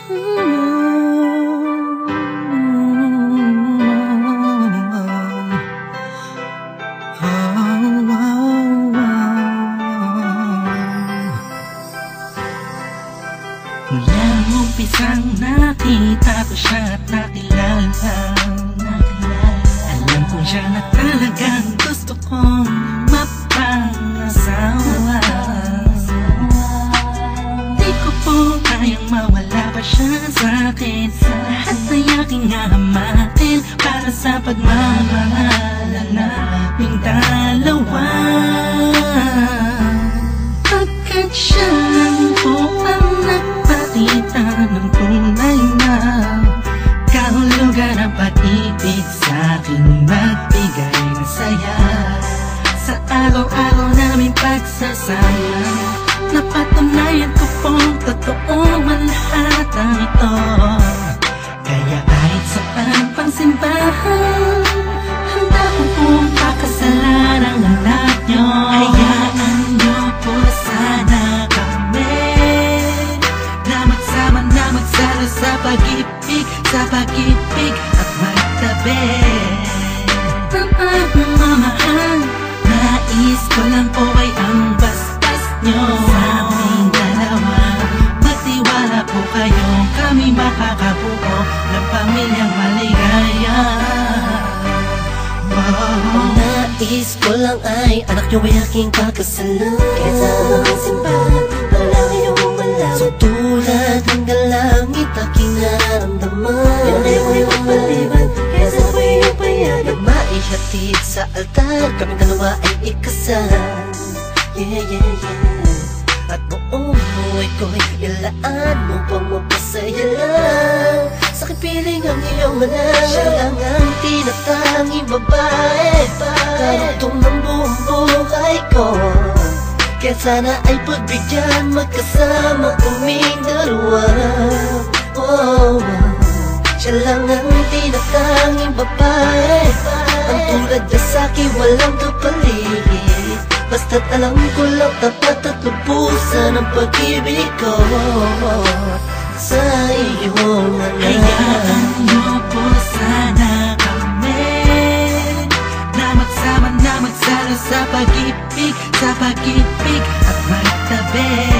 Mula umpisang nakita ko siya at nakilala, alam ko siya na talagang gusto kong mapangasawa. Di ko po kayang mawala pa siya sa'kin. Lahat ay aking hahamakin para sa pagmamahalan naming dalawa. Pagkat siya lang po ang nagpakita ng tunay na kahulugan ng pag-ibig sa'king magbigay ng saya sa araw-araw naming pagsasama. Napatunayan ko pong totoo ang lahat ng ito. Kaya kahit saan pang simbahan, handa ko pong pakasalan ang anak nyo. Hayaan nyo po sana kami na magsama na magsalo sa pag-ibig at magtabi. Ang pagmamahal, nais ko lang po ay ang bastas nyo sa aming dalawa. Magtiwala po kayo, kami makakabuo ng pamilyang maligaya. Nais ko lang ay anak nyo ay aking pagkasalan. Kaysa ang simbahan, walang iyong malaman. So tulad hanggang langit aking nararamdaman. Yan ay iyong maliban, kaysa ko iyong payagan. Maihatid sa altar, kami dalawa ay ikasal. Yeah, yeah, yeah. At buong buhay ko'y ilaan mo pang mapasaya lang. Sa kipiling ang iyong anak, siya lang ang tinatanging babae, karugtong ng buong buhay ko. Kaya sana ay pagbigyan magkasama kaming dalawa. Oh, siya lang ang tinatanging babae, ang tulad niya sa'kin walang kapalit. Basta't alam ko lang tapat at lubusan ang pag-ibig ko sa iyong anak. Hayaan nyo po sana kami na magsama na magsalo sa pag-ibig at magtabi.